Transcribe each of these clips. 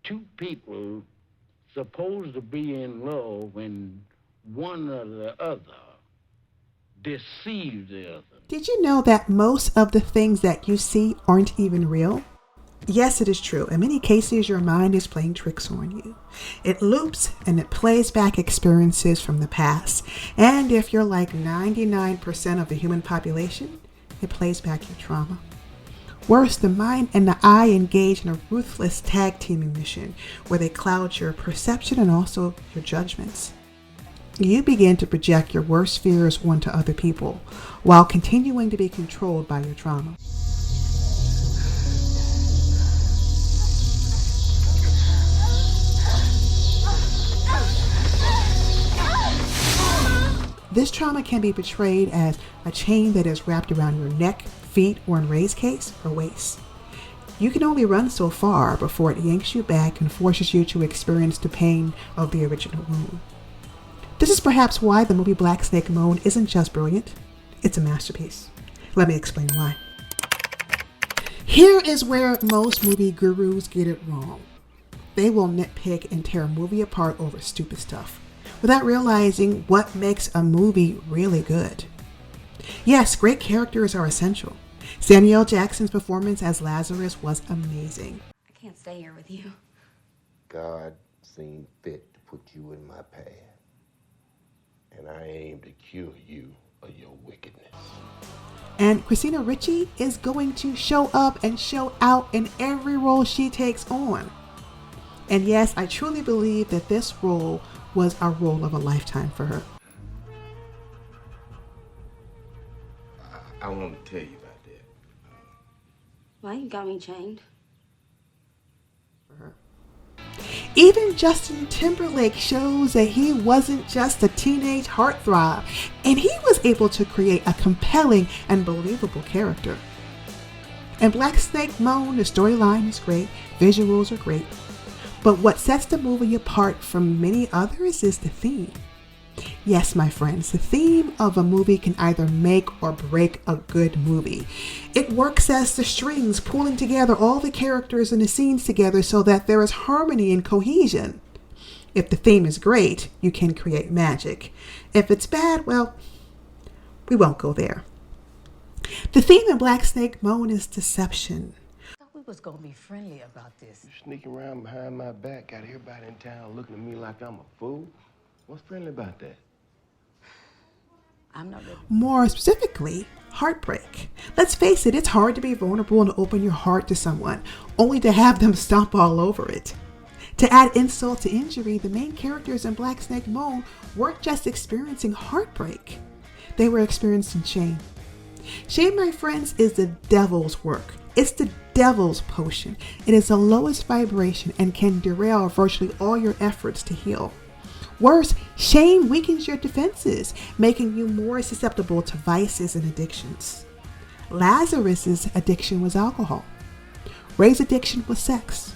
two people supposed to be in love when one or the other deceives the other. Did you know that most of the things that you see aren't even real? Yes, it is true. In many cases, your mind is playing tricks on you. It loops and it plays back experiences from the past. And if you're like 99% of the human population, it plays back your trauma. Worse, the mind and the eye engage in a ruthless tag teaming mission where they cloud your perception and also your judgments. You begin to project your worst fears onto other people while continuing to be controlled by your trauma. This trauma can be portrayed as a chain that is wrapped around your neck, feet, or in Ray's case, her waist. You can only run so far before it yanks you back and forces you to experience the pain of the original wound. This is perhaps why the movie Black Snake Moan isn't just brilliant, it's a masterpiece. Let me explain why. Here is where most movie gurus get it wrong. They will nitpick and tear a movie apart over stupid stuff, without realizing what makes a movie really good. Yes, great characters are essential. Samuel Jackson's performance as Lazarus was amazing. I can't stay here with you. God seemed fit to put you in my path, and I aim to cure you of your wickedness. And Christina Ricci is going to show up and show out in every role she takes on. And yes, I truly believe that this role was a role of a lifetime for her. I want to tell you about that. Why you got me chained? Even Justin Timberlake shows that he wasn't just a teenage heartthrob, and he was able to create a compelling and believable character. In Black Snake Moan, the storyline is great, visuals are great, but what sets the movie apart from many others is the theme. Yes, my friends, the theme of a movie can either make or break a good movie. It works as the strings pulling together all the characters and the scenes together so that there is harmony and cohesion. If the theme is great, you can create magic. If it's bad, well, we won't go there. The theme in Black Snake Moan is deception. I thought we was gonna be friendly about this. You sneaking around behind my back, got everybody in town looking at me like I'm a fool. What's friendly about that? I'm not ready. More specifically, heartbreak. Let's face it, it's hard to be vulnerable and open your heart to someone, only to have them stomp all over it. To add insult to injury, the main characters in Black Snake Moan weren't just experiencing heartbreak. They were experiencing shame. Shame, my friends, is the devil's work. It's the devil's potion. It is the lowest vibration and can derail virtually all your efforts to heal. Worse, shame weakens your defenses, making you more susceptible to vices and addictions. Lazarus's addiction was alcohol. Ray's addiction was sex.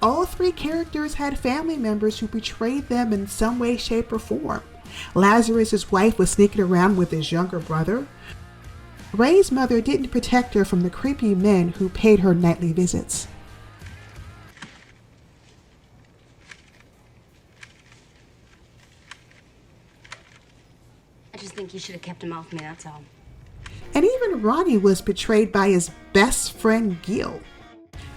All three characters had family members who betrayed them in some way, shape, or form. Lazarus's wife was sneaking around with his younger brother. Ray's mother didn't protect her from the creepy men who paid her nightly visits. I just think you should have kept him off me, that's all. And even Ronnie was betrayed by his best friend Gil.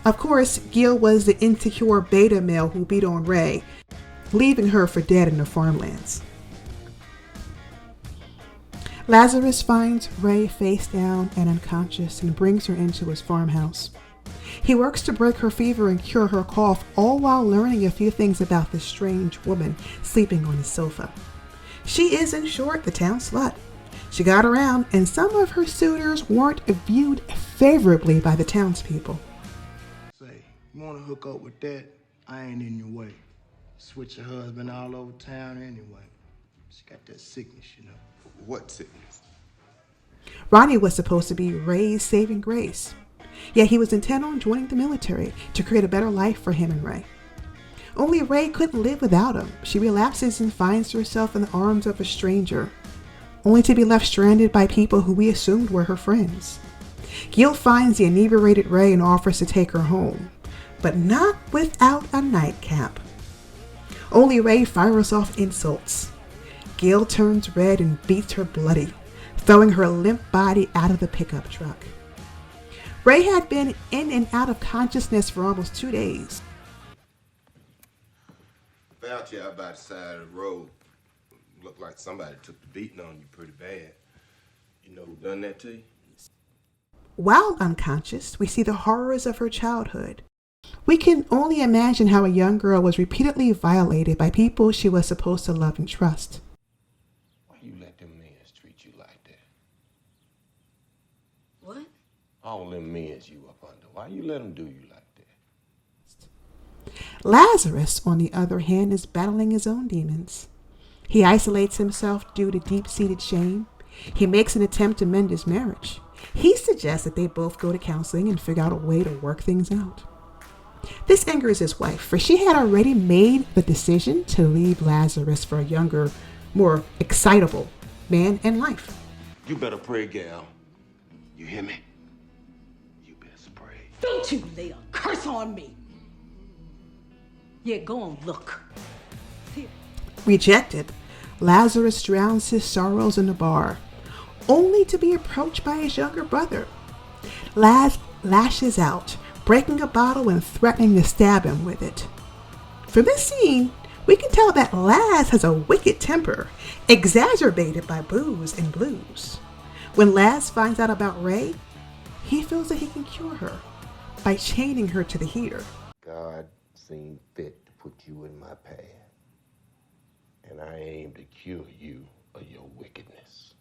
Of course, Gil was the insecure beta male who beat on Ray, leaving her for dead in the farmlands. Lazarus finds Ray face down and unconscious and brings her into his farmhouse. He works to break her fever and cure her cough, all while learning a few things about this strange woman sleeping on his sofa. She is, in short, the town slut. She got around, and some of her suitors weren't viewed favorably by the townspeople. Say, you want to hook up with that? I ain't in your way. Switch your husband all over town anyway. She got that sickness, you know. What sickness? Ronnie was supposed to be Ray's saving grace. Yet he was intent on joining the military to create a better life for him and Ray. Only Ray couldn't live without him. She relapses and finds herself in the arms of a stranger, only to be left stranded by people who we assumed were her friends. Gil finds the inebriated Ray and offers to take her home, but not without a nightcap. Only Ray fires off insults. Gail turns red and beats her bloody, throwing her limp body out of the pickup truck. Ray had been in and out of consciousness for almost 2 days. Found you out by the side of the road. Looked like somebody took the beating on you pretty bad. You know who done that to you? While unconscious, we see the horrors of her childhood. We can only imagine how a young girl was repeatedly violated by people she was supposed to love and trust. Why you let them men treat you like that? What? All them men you up under. Why you let them do you like that? Lazarus, on the other hand, is battling his own demons. He isolates himself due to deep-seated shame. He makes an attempt to mend his marriage. He suggests that they both go to counseling and figure out a way to work things out. This angers his wife, for she had already made the decision to leave Lazarus for a younger, more excitable man in life. You better pray, gal. You hear me? You best pray. Don't you lay a curse on me. Yeah, go on, look. Rejected, Lazarus drowns his sorrows in a bar, only to be approached by his younger brother. Laz lashes out, breaking a bottle and threatening to stab him with it. From this scene, we can tell that Laz has a wicked temper, exacerbated by booze and blues. When Laz finds out about Ray, he feels that he can cure her by chaining her to the heater. God seen fit to put you in my path, and I aim to cure you of your wickedness.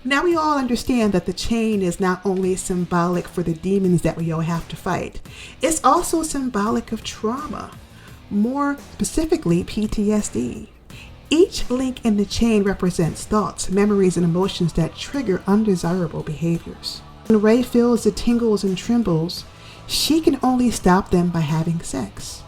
Now we all understand that the chain is not only symbolic for the demons that we all have to fight, it's also symbolic of trauma, more specifically PTSD. Each link in the chain represents thoughts, memories, and emotions that trigger undesirable behaviors. When Ray feels the tingles and trembles, she can only stop them by having sex.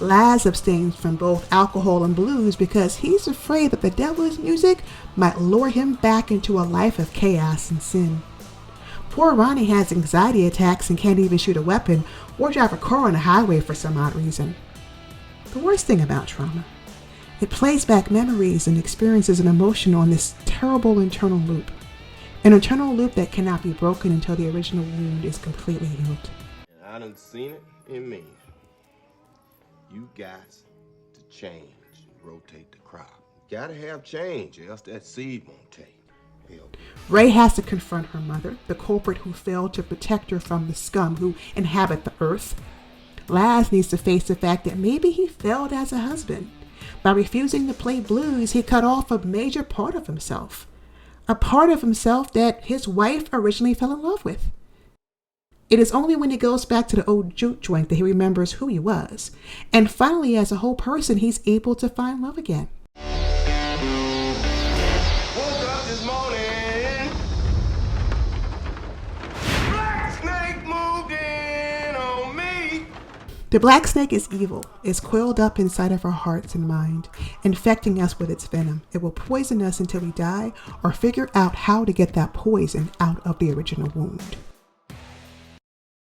Laz abstains from both alcohol and blues because he's afraid that the devil's music might lure him back into a life of chaos and sin. Poor Ronnie has anxiety attacks and can't even shoot a weapon or drive a car on the highway for some odd reason. The worst thing about trauma, it plays back memories and experiences and emotion on this terrible internal loop. An internal loop that cannot be broken until the original wound is completely healed. And I done seen it in me. You got to change and rotate the crop. You gotta have change, or else that seed won't take. Ray has to confront her mother, the culprit who failed to protect her from the scum who inhabit the earth. Laz needs to face the fact that maybe he failed as a husband. By refusing to play blues, he cut off a major part of himself. A part of himself that his wife originally fell in love with. It is only when he goes back to the old juke joint that he remembers who he was. And finally, as a whole person, he's able to find love again. Woke up this morning. Black Snake moved in on me. The Black Snake is evil. It's coiled up inside of our hearts and mind, infecting us with its venom. It will poison us until we die or figure out how to get that poison out of the original wound.